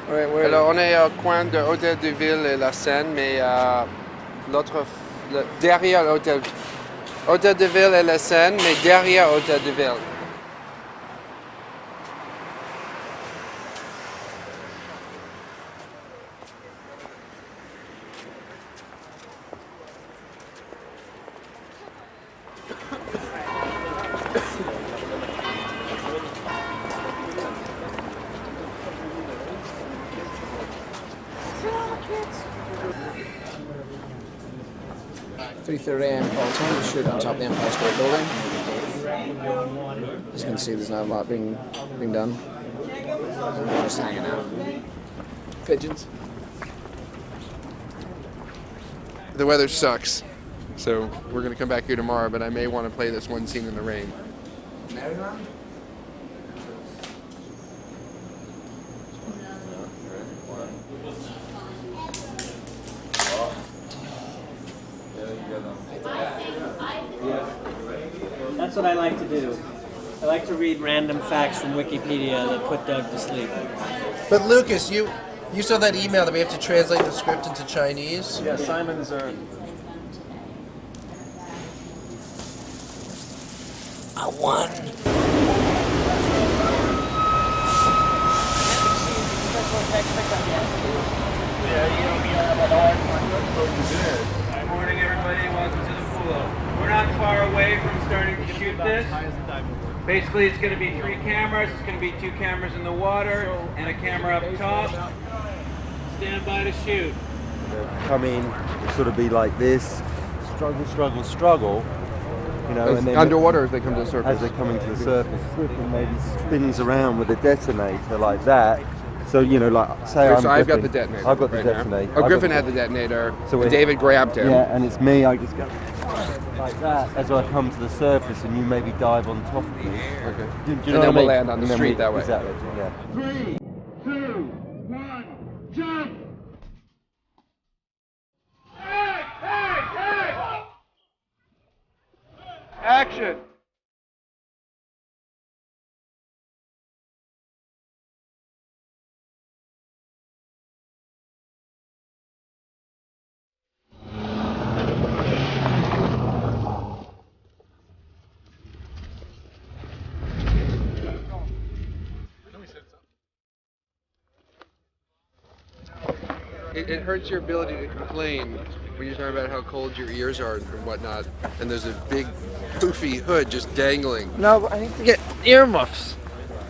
Alors, on est au coin de l'hôtel de ville et la Seine, mais derrière l'hôtel. Hôtel de ville et la Seine, mais derrière l'hôtel de ville. .30 a.m. call time to shoot on top of the Empire State Building. As you can see, there's not a lot being done. We're just hanging out. Pigeons. The weather sucks, so we're going to come back here tomorrow, but I may want to play this one scene in the rain. That's what I like to do. I like to read random facts from Wikipedia that put Doug to sleep. But Lucas, you saw that email that we have to translate the script into Chinese? Yeah, Simon's are... I won. Good morning, everybody. Welcome to the pool. We're not far away from starting to shoot this. Basically, it's going to be 3 cameras. It's going to be 2 cameras in the water and a camera up top. Stand by to shoot. Come in, sort of be like this, struggle, struggle, struggle. You know, As and then underwater as they come to the surface. As they're coming to the surface, Griffin maybe spins around with a detonator like that. So, you know, like, say So I'm I've got Griffin. the detonator. I've got the right now. detonator. Oh, I've Griffin got had the detonator. So and David grabbed him. Yeah, and it's me. I just go like that as I come to the surface, and you maybe dive on top of me. Okay. Do you And know then what I we'll mean? land on the And then street that way. Exactly. Yeah. 3, 2, 1, jump! Action! it hurts your ability to complain when you're talking about how cold your ears are and whatnot, and there's a big poofy hood just dangling. No, but I need to get earmuffs.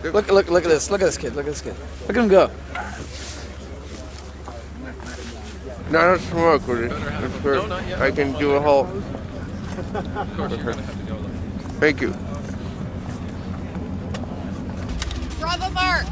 Look at this. Look at this kid. Look at this kid. Look at him go. No, I don't smoke with it. I can do a whole. Thank you. Bravo, Mark!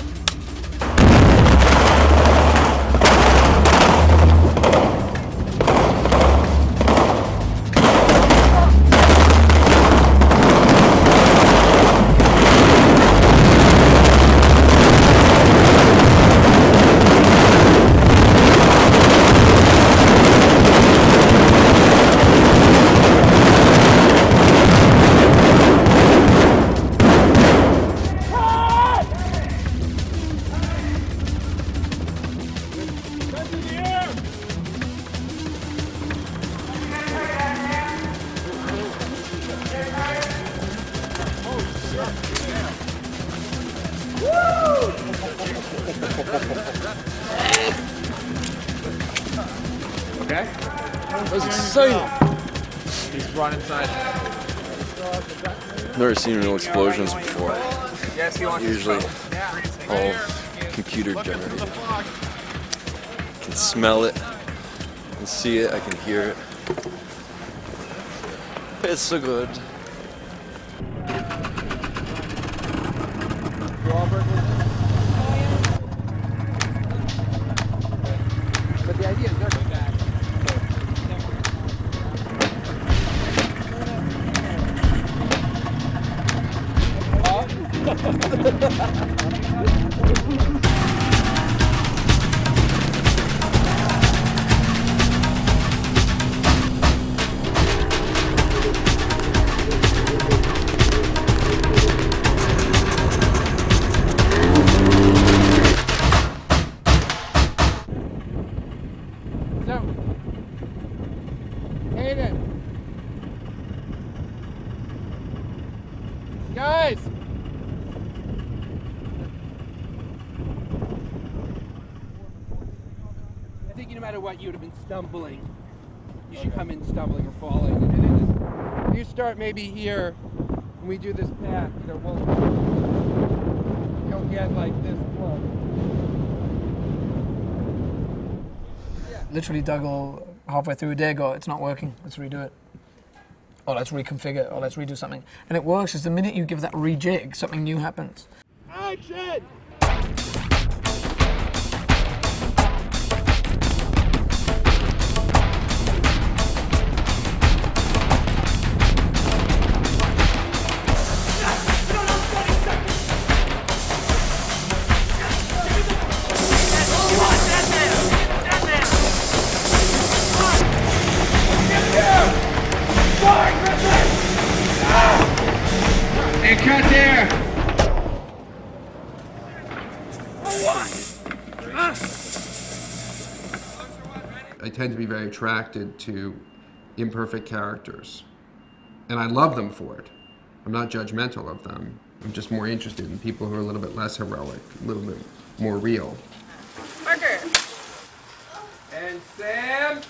Okay? That was exciting. He's brought inside. Never seen real explosions before. Yes, he wants Usually all computer generated. I can smell it, I can see it, I can hear it. It's so good. But the idea is good. Guys! I think no matter what, you would have been stumbling. You should come in stumbling or falling. And if you start maybe here, and we do this path, you'll get like this close. Literally Doug will halfway through a day go, it's not working, let's redo it. Or let's reconfigure it, or let's redo something. And it works, because the minute you give that rejig, something new happens. Action! And cut there! I tend to be very attracted to imperfect characters. And I love them for it. I'm not judgmental of them. I'm just more interested in people who are a little bit less heroic, a little bit more real. Parker! And Sam!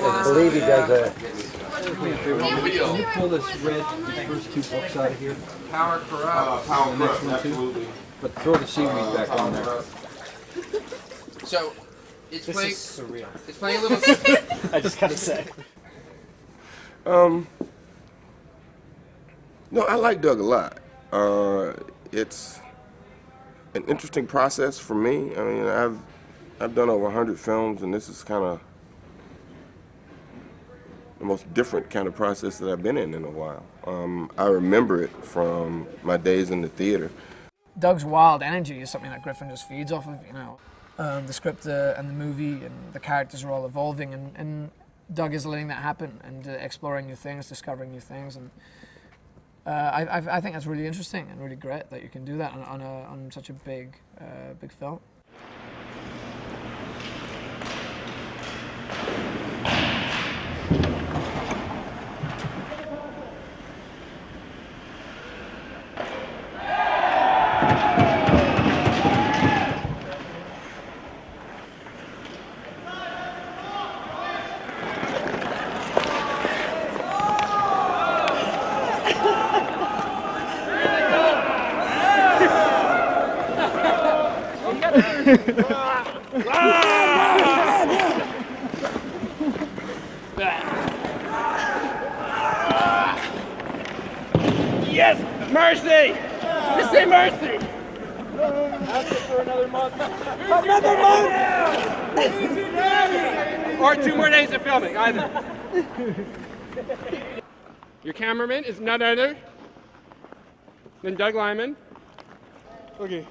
I believe he does a... Can you pull this red, the first two books out of here? Power corrupts. Power corrupts, absolutely. But throw the seaweed back on there. So, it's This playing. is surreal. It's playing a little. I just gotta say. No, I like Doug a lot. It's an interesting process for me. I mean, I've done over 100 films, and this is kind of the most different kind of process that I've been in a while. I remember it from my days in the theater. Doug's wild energy is something that Griffin just feeds off of, you know. The script and the movie and the characters are all evolving, and Doug is letting that happen and exploring new things, discovering new things, and I think that's really interesting and really great that you can do that on such a big film. Yes, mercy! Just say mercy! Ask for another month. Another month! Or 2 more days of filming, either. Your cameraman is none other than Doug Lyman. Okay.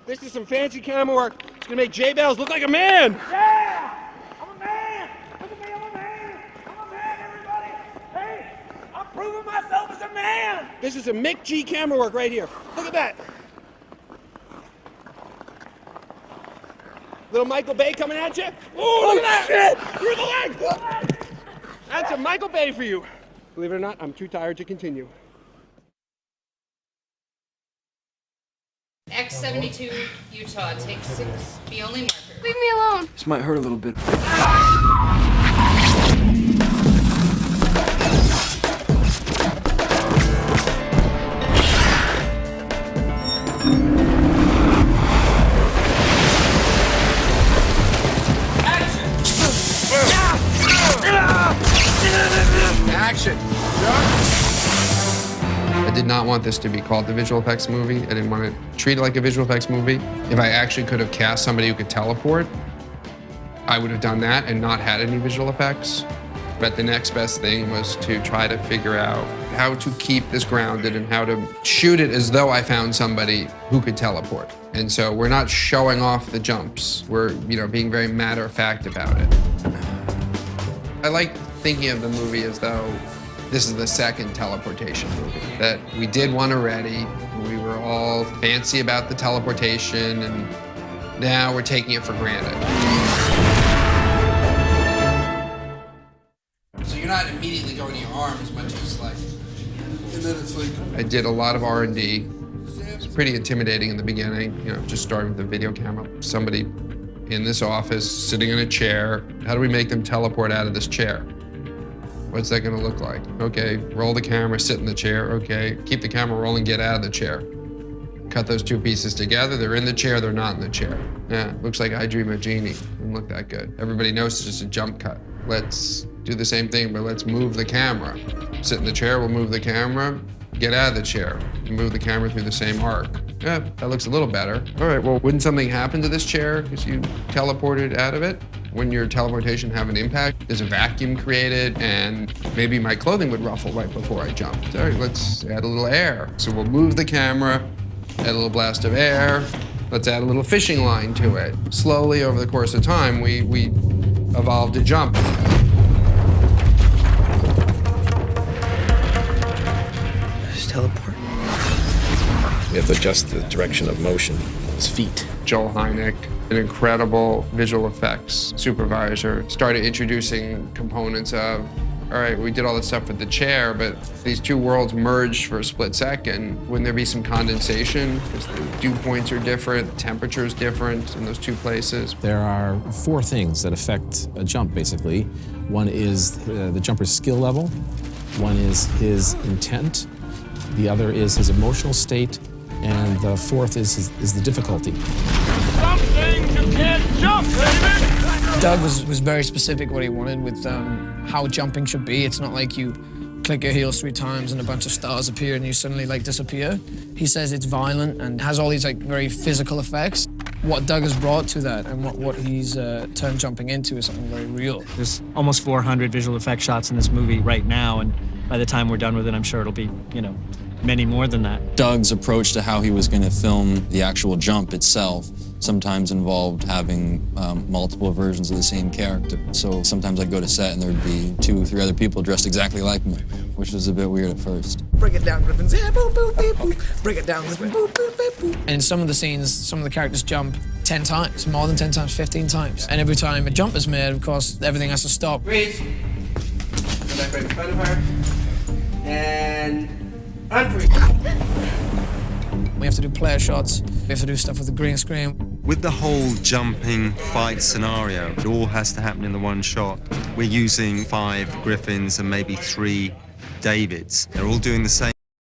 This is some fancy camera work. It's gonna make J Bells look like a man! Yeah! I'm a man! Look at me, I'm a man! I'm a man, everybody! Hey! I'm proving myself as a man! This is a Mick G camera work right here. Look at that! Little Michael Bay coming at you. Oh, look at that! Shit! You're the leg! That's a Michael Bay for you. Believe it or not, I'm too tired to continue. X72, Utah, take 6, the only marker. Leave me alone. This might hurt a little bit. Action! I did not want this to be called the visual effects movie. I didn't want to treat it like a visual effects movie. If I actually could have cast somebody who could teleport, I would have done that and not had any visual effects. But the next best thing was to try to figure out how to keep this grounded and how to shoot it as though I found somebody who could teleport. And so we're not showing off the jumps. We're, being very matter of fact about it. I like thinking of the movie as though this is the second teleportation movie. That we did one already, we were all fancy about the teleportation, and now we're taking it for granted. So you're not immediately going to your arm as much as like, and then it's like... I did a lot of R&D. It was pretty intimidating in the beginning, just starting with the video camera. Somebody in this office, sitting in a chair, how do we make them teleport out of this chair? What's that gonna look like? Okay, roll the camera, sit in the chair, okay. Keep the camera rolling, get out of the chair. Cut those 2 pieces together, they're in the chair, they're not in the chair. Yeah, looks like I Dream of Jeannie, didn't look that good. Everybody knows it's just a jump cut. Let's do the same thing, but let's move the camera. Sit in the chair, we'll move the camera, get out of the chair, move the camera through the same arc. Yeah, that looks a little better. All right, well, wouldn't something happen to this chair because you teleported out of it? When your teleportation have an impact, there's a vacuum created, and maybe my clothing would ruffle right before I jumped. All right, let's add a little air. So we'll move the camera, add a little blast of air, let's add a little fishing line to it. Slowly, over the course of time, we evolved a jump. Just teleport. We have to adjust the direction of motion, his feet. Joel Hynek, an incredible visual effects supervisor, started introducing components of, all right, we did all this stuff with the chair, but these 2 worlds merged for a split second. Wouldn't there be some condensation? Because the dew points are different, the temperature's different in those 2 places. There are 4 things that affect a jump, basically. One is the jumper's skill level. One is his intent. The other is his emotional state. And the 4th is the difficulty. Something you can't jump, baby! Doug was very specific what he wanted with how jumping should be. It's not like you click your heels 3 times and a bunch of stars appear and you suddenly disappear. He says it's violent and has all these very physical effects. What Doug has brought to that and what he's turned jumping into is something very real. There's almost 400 visual effects shots in this movie right now, and by the time we're done with it, I'm sure it'll be, many more than that. Doug's approach to how he was going to film the actual jump itself sometimes involved having multiple versions of the same character. So sometimes I'd go to set and there'd be 2 or 3 other people dressed exactly like me, which was a bit weird at first. Break it down, Griffins. Yeah, boop, boop, beep, boop. Break it down, Griffin. Boop, boop, beep, boop. And in some of the scenes, some of the characters jump 10 times, more than 10 times, 15 times. And every time a jump is made, of course, everything has to stop. Breathe. Come back right in front of her. And unfreeze. We have to do player shots. We have to do stuff with the green screen. With the whole jumping fight scenario, it all has to happen in the one shot. We're using 5 Griffins and maybe 3 Davids. They're all doing the same